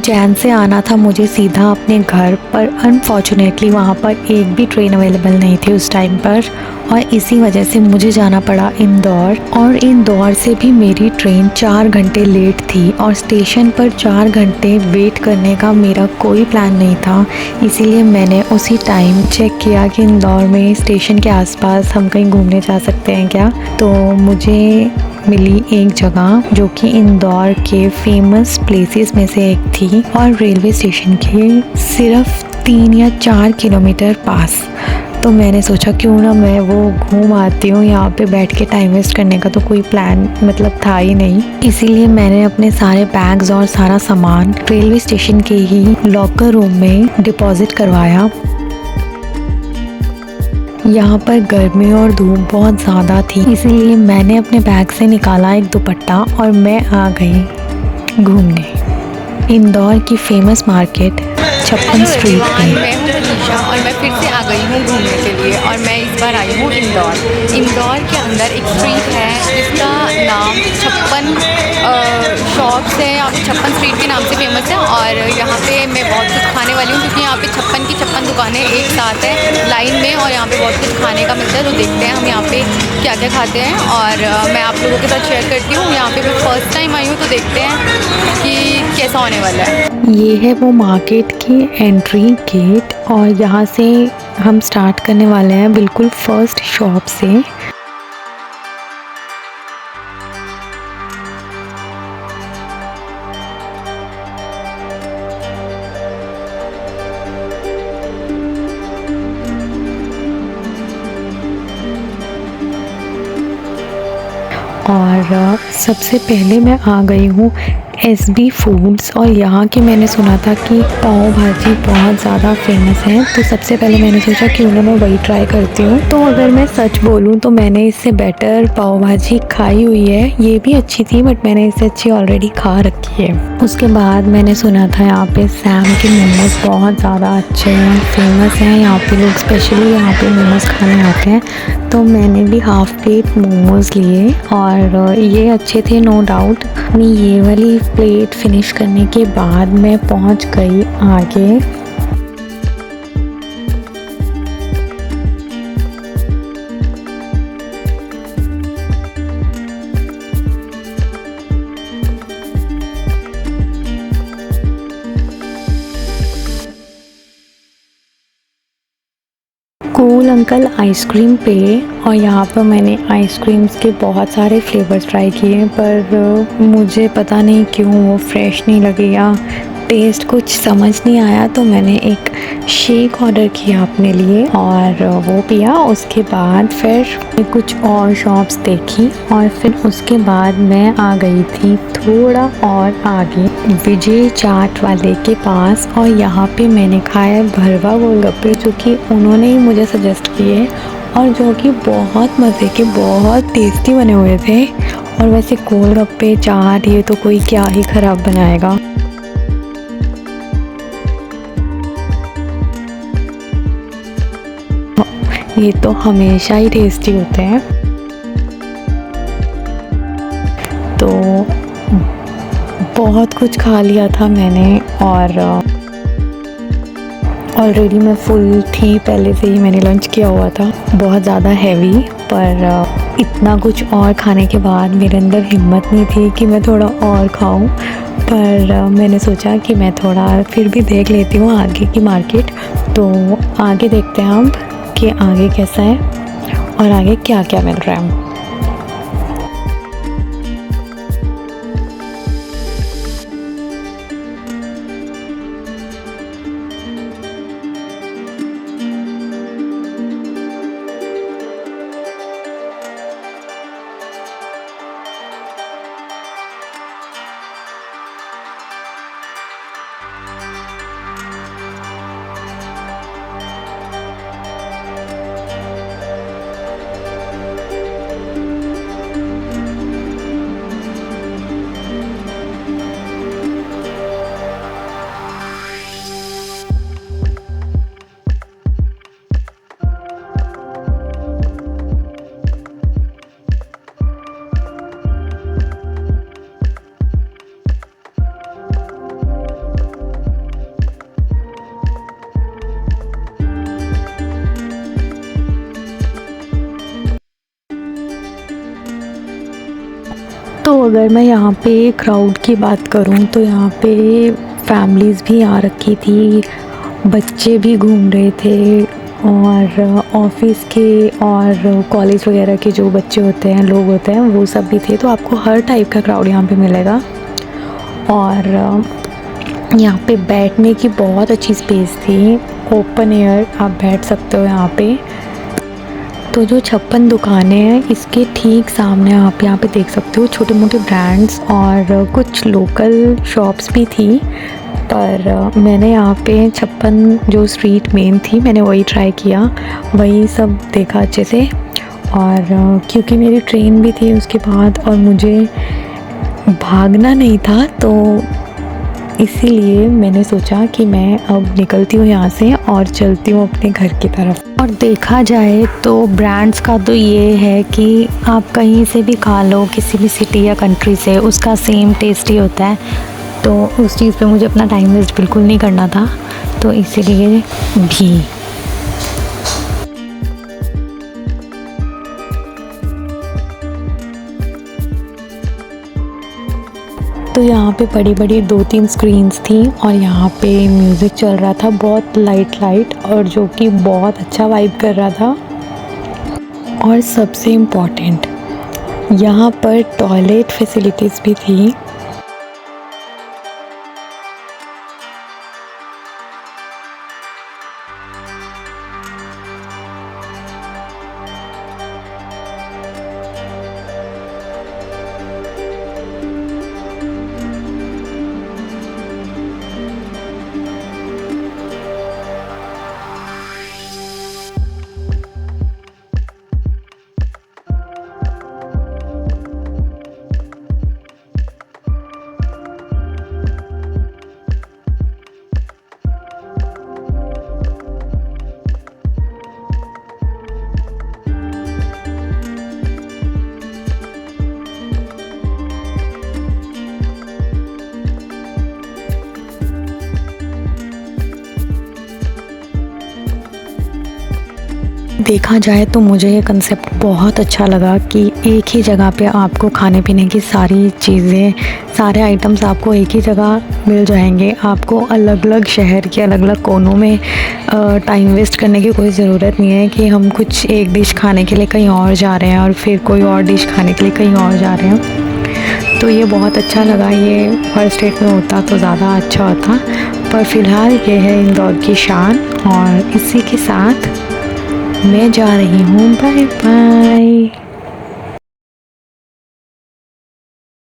उज्जैन से आना था मुझे सीधा अपने घर पर। अनफॉर्चुनेटली वहाँ पर एक भी ट्रेन अवेलेबल नहीं थी उस टाइम पर, और इसी वजह से मुझे जाना पड़ा इंदौर। और इंदौर से भी मेरी ट्रेन 4 घंटे लेट थी, और स्टेशन पर 4 घंटे वेट करने का मेरा कोई प्लान नहीं था। इसीलिए मैंने उसी टाइम चेक किया कि इंदौर में स्टेशन के आसपास हम कहीं घूमने जा सकते हैं क्या। तो मुझे मिली एक जगह जो कि इंदौर के फेमस प्लेसेस में से एक थी, और रेलवे स्टेशन के सिर्फ 3 या 4 किलोमीटर पास। तो मैंने सोचा क्यों ना मैं वो घूम आती हूँ, यहाँ पे बैठ के टाइम वेस्ट करने का तो कोई प्लान मतलब था ही नहीं। इसीलिए मैंने अपने सारे बैग्स और सारा सामान रेलवे स्टेशन के ही लॉकर रूम में डिपॉजिट करवाया। यहाँ पर गर्मी और धूप बहुत ज़्यादा थी, इसीलिए मैंने अपने बैग से निकाला एक दुपट्टा और मैं आ गई घूमने इंदौर की फेमस मार्केट छप्पन स्ट्रीट में। मैं हूँ मनीषा और मैं फिर से आ गई हूँ घूमने के लिए, और मैं इस बार आई हूँ इंदौर। इंदौर के अंदर एक स्ट्रीट है जिसका नाम 56 शॉप्स है, यहाँ पे 56 स्ट्रीट के नाम से फेमस है। और यहाँ पे मैं बहुत कुछ खाने वाली हूँ, क्योंकि यहाँ पे 56 की 56 दुकानें एक साथ है लाइन में, और यहाँ पे बहुत कुछ खाने का मिलता है। तो देखते हैं हम यहाँ पे क्या क्या खाते हैं, और मैं आप लोगों के साथ शेयर करती हूँ। यहाँ पे मैं फ़र्स्ट टाइम आई हूँ, तो देखते हैं कि कैसा होने वाला है। ये है वो मार्केट की एंट्री गेट, और यहाँ से हम स्टार्ट करने वाले हैं बिल्कुल फर्स्ट शॉप से। और सबसे पहले मैं आ गई हूँ SB फूड्स, और यहाँ की मैंने सुना था कि पाव भाजी बहुत ज़्यादा फेमस है। तो सबसे पहले मैंने सोचा क्यों ना मैं वही ट्राई करती हूँ। तो अगर मैं सच बोलूँ तो मैंने इससे बेटर पाव भाजी खाई हुई है, ये भी अच्छी थी बट मैंने इससे अच्छी ऑलरेडी खा रखी है। उसके बाद मैंने सुना था यहाँ पे सैम के मोमोज बहुत ज़्यादा अच्छे हैं, फेमस हैं। यहाँ पे लोग स्पेशली यहाँ पे मोमोज खाने आते हैं। तो मैंने भी हाफ प्लेट मोमोज लिए, और ये अच्छे थे नो डाउट। ये वाली प्लेट फिनिश करने के बाद मैं पहुंच गई आगे। कूल अंकल आइसक्रीम पे, और यहाँ पर मैंने आइसक्रीम्स के बहुत सारे फ्लेवर्स ट्राई किए, पर मुझे पता नहीं क्यों वो फ्रेश नहीं लगे या टेस्ट कुछ समझ नहीं आया। तो मैंने एक शेक ऑर्डर किया अपने लिए और वो पिया। उसके बाद फिर कुछ और शॉप्स देखी, और फिर उसके बाद मैं आ गई थी थोड़ा और आगे विजय चाट वाले के पास, और यहाँ पे मैंने खाया भरवा गोलगप्पे, जो कि उन्होंने ही मुझे सजेस्ट किए, और जो कि बहुत मज़े के बहुत टेस्टी बने हुए थे। और वैसे गोलगप्पे चाट ये तो कोई क्या ही ख़राब बनाएगा। ये तो हमेशा ही टेस्टी होते हैं। तो बहुत कुछ खा लिया था मैंने, और ऑलरेडी मैं फुल थी, पहले से ही मैंने लंच किया हुआ था, बहुत ज़्यादा हैवी। पर इतना कुछ और खाने के बाद मेरे अंदर हिम्मत नहीं थी कि मैं थोड़ा और खाऊं। पर मैंने सोचा कि मैं थोड़ा फिर भी देख लेती हूँ आगे की मार्केट। तो आगे देखते हैं हम कि आगे कैसा है और आगे क्या क्या मिल रहा है। तो अगर मैं यहाँ पे क्राउड की बात करूँ तो यहाँ पे फैमिलीज़ भी आ रखी थी, बच्चे भी घूम रहे थे और ऑफिस के और कॉलेज वगैरह के जो बच्चे होते हैं, लोग होते हैं, वो सब भी थे। तो आपको हर टाइप का क्राउड यहाँ पे मिलेगा। और यहाँ पे बैठने की बहुत अच्छी स्पेस थी, ओपन एयर, आप बैठ सकते हो यहाँ पे। तो जो 56 दुकानें हैं, इसके ठीक सामने आप यहाँ पे देख सकते हो छोटे मोटे ब्रांड्स और कुछ लोकल शॉप्स भी थी। पर मैंने यहाँ पे 56 जो स्ट्रीट मेन थी, मैंने वही ट्राई किया, वही सब देखा अच्छे से। और क्योंकि मेरी ट्रेन भी थी उसके बाद और मुझे भागना नहीं था, तो इसीलिए मैंने सोचा कि मैं अब निकलती हूँ यहाँ से और चलती हूँ अपने घर की तरफ। और देखा जाए तो ब्रांड्स का तो ये है कि आप कहीं से भी खा लो, किसी भी सिटी या कंट्री से, उसका सेम टेस्ट ही होता है। तो उस चीज़ पे मुझे अपना टाइम वेस्ट बिल्कुल नहीं करना था, तो इसीलिए भी। तो यहाँ पे बड़ी बड़ी 2-3 स्क्रीन्स थी और यहाँ पे म्यूज़िक चल रहा था, बहुत लाइट और जो कि बहुत अच्छा वाइब कर रहा था। और सबसे इम्पॉर्टेंट, यहाँ पर टॉयलेट फैसिलिटीज़ भी थी। देखा जाए तो मुझे ये कंसेप्ट बहुत अच्छा लगा कि एक ही जगह पे आपको खाने पीने की सारी चीज़ें, सारे आइटम्स आपको एक ही जगह मिल जाएंगे। आपको अलग अलग शहर के अलग अलग कोनों में टाइम वेस्ट करने की कोई ज़रूरत नहीं है कि हम कुछ एक डिश खाने के लिए कहीं और जा रहे हैं और फिर कोई और डिश खाने के लिए कहीं और जा रहे हैं। तो ये बहुत अच्छा लगा। ये हर स्टेट में होता तो ज़्यादा अच्छा होता, पर फ़िलहाल ये है इंदौर की शान। और इसी के साथ मैं जा रही हूँ, बाय बाय।